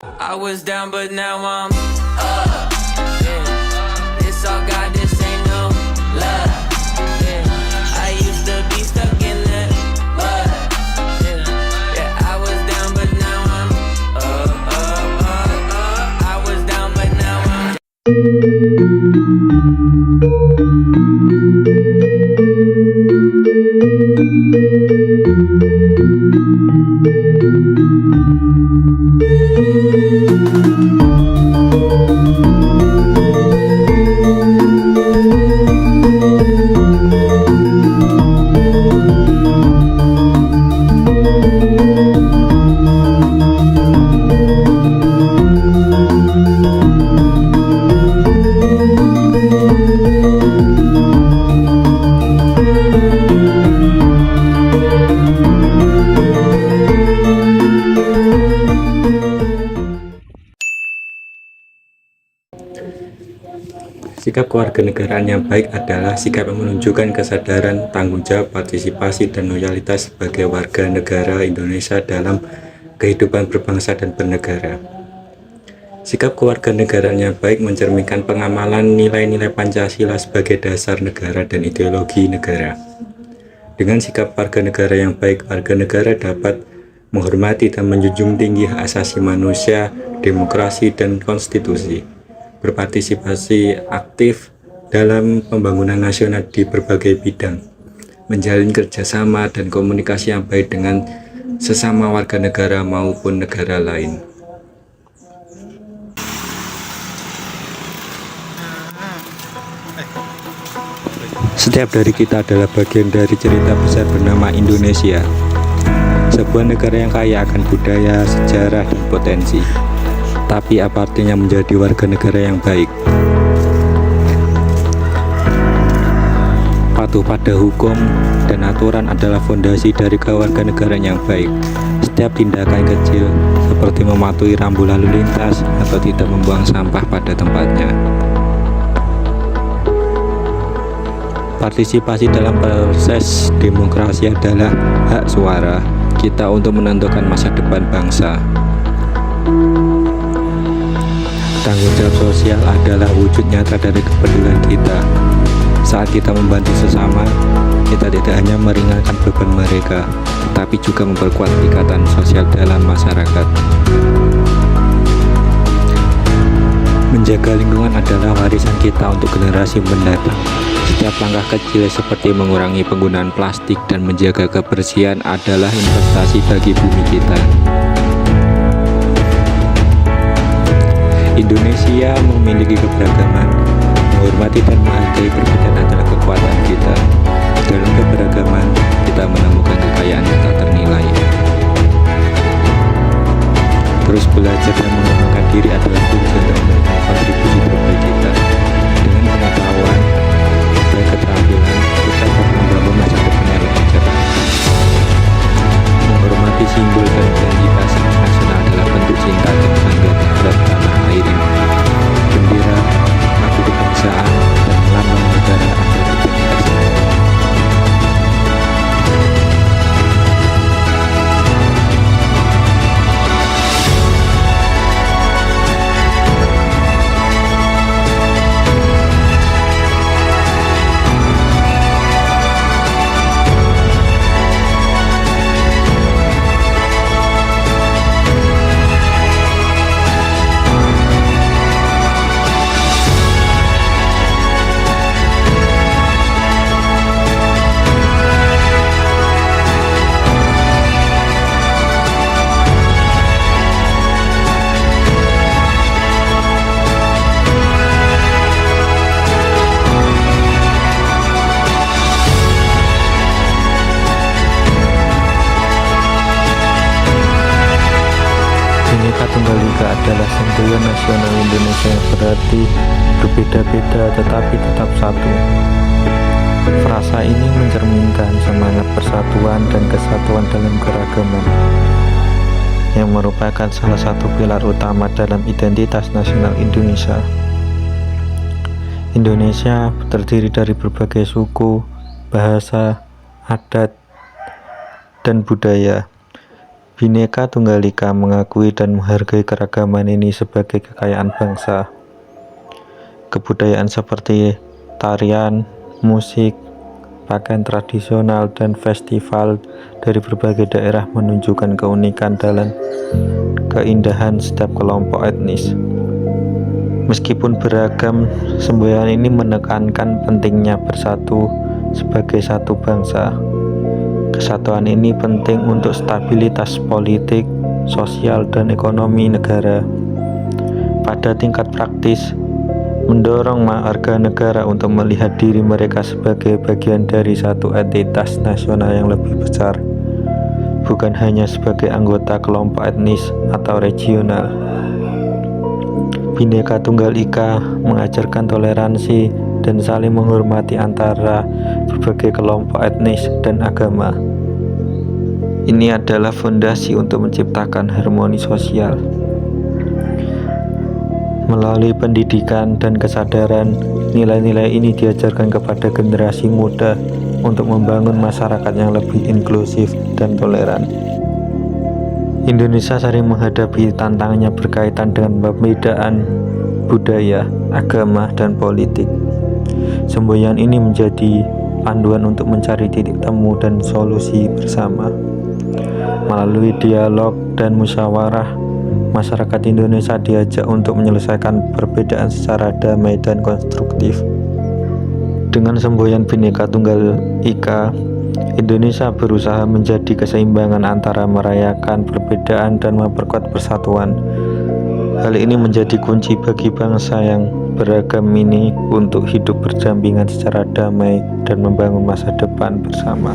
I was down, but now I'm up. Yeah. This all God, this ain't no love. Yeah. I used to be stuck in that mud. Yeah. Yeah, I was down, but now I'm up. I was down, but now I'm Sikap kewarganegaraan yang baik adalah sikap yang menunjukkan kesadaran, tanggung jawab, partisipasi, dan loyalitas sebagai warga negara Indonesia dalam kehidupan berbangsa dan bernegara. Sikap kewarganegaraan yang baik mencerminkan pengamalan nilai-nilai Pancasila sebagai dasar negara dan ideologi negara. Dengan sikap warga negara yang baik, warga negara dapat menghormati dan menjunjung tinggi hak asasi manusia, demokrasi, dan konstitusi, berpartisipasi aktif dalam pembangunan nasional di berbagai bidang, menjalin kerjasama dan komunikasi yang baik dengan sesama warga negara maupun negara lain. Setiap dari kita adalah bagian dari cerita besar bernama Indonesia, sebuah negara yang kaya akan budaya, sejarah, dan potensi. Tapi apa artinya menjadi warga negara yang baik? Patuh pada hukum dan aturan adalah fondasi dari kewarganegaraan yang baik. Setiap tindakan kecil seperti mematuhi rambu lalu lintas atau tidak membuang sampah pada tempatnya. Partisipasi dalam proses demokrasi adalah hak suara kita untuk menentukan masa depan bangsa. Tanggung jawab sosial adalah wujud nyata dari kepedulian kita. Saat kita membantu sesama, kita tidak hanya meringankan beban mereka, tetapi juga memperkuat ikatan sosial dalam masyarakat. Menjaga lingkungan adalah warisan kita untuk generasi mendatang. Setiap langkah kecil seperti mengurangi penggunaan plastik dan menjaga kebersihan adalah investasi bagi bumi kita. Indonesia memiliki keberagaman, menghormati dan menghargai perbedaan adalah kekuatan kita. Dalam keberagaman, kita menemukan kekayaan yang tak ternilai. Terus belajar dan mengembangkan diri adalah kunci untuk memberikan kontribusi terbaik kita. Dengan pengetahuan dan keterampilan, kita dapat membangun masa depan yang lebih cerah. Menghormati simbol dan identitas nasional adalah bentuk cinta dan bangga terhadap tanah air ini. Bendera, atribut kebangsaan, dan lambang negara adalah identitas kita. Bhinneka Tunggal Ika adalah semboyan nasional Indonesia yang berarti berbeda-beda tetapi tetap satu. Frasa ini mencerminkan semangat persatuan dan kesatuan dalam keragaman, yang merupakan salah satu pilar utama dalam identitas nasional Indonesia. Indonesia terdiri dari berbagai suku, bahasa, adat, dan budaya. Bhinneka Tunggal Ika mengakui dan menghargai keragaman ini sebagai kekayaan bangsa. Kebudayaan seperti tarian, musik, pakaian tradisional, dan festival dari berbagai daerah menunjukkan keunikan dan keindahan setiap kelompok etnis. Meskipun beragam, semboyan ini menekankan pentingnya bersatu sebagai satu bangsa. Kesatuan ini penting untuk stabilitas politik, sosial, dan ekonomi negara. Pada tingkat praktis, mendorong warga negara untuk melihat diri mereka sebagai bagian dari satu entitas nasional yang lebih besar, bukan hanya sebagai anggota kelompok etnis atau regional. Bhinneka Tunggal Ika mengajarkan toleransi dan saling menghormati antara berbagai kelompok etnis dan agama. Ini adalah fondasi untuk menciptakan harmoni sosial. Melalui pendidikan dan kesadaran, nilai-nilai ini diajarkan kepada generasi muda untuk membangun masyarakat yang lebih inklusif dan toleran. Indonesia sering menghadapi tantangannya berkaitan dengan perbedaan budaya, agama, dan politik. Semboyan ini menjadi panduan untuk mencari titik temu dan solusi bersama. Melalui dialog dan musyawarah, masyarakat Indonesia diajak untuk menyelesaikan perbedaan secara damai dan konstruktif. Dengan semboyan Bhinneka Tunggal Ika, Indonesia berusaha menjadi keseimbangan antara merayakan perbedaan dan memperkuat persatuan. Hal ini menjadi kunci bagi bangsa yang beragam ini untuk hidup berdampingan secara damai dan membangun masa depan bersama.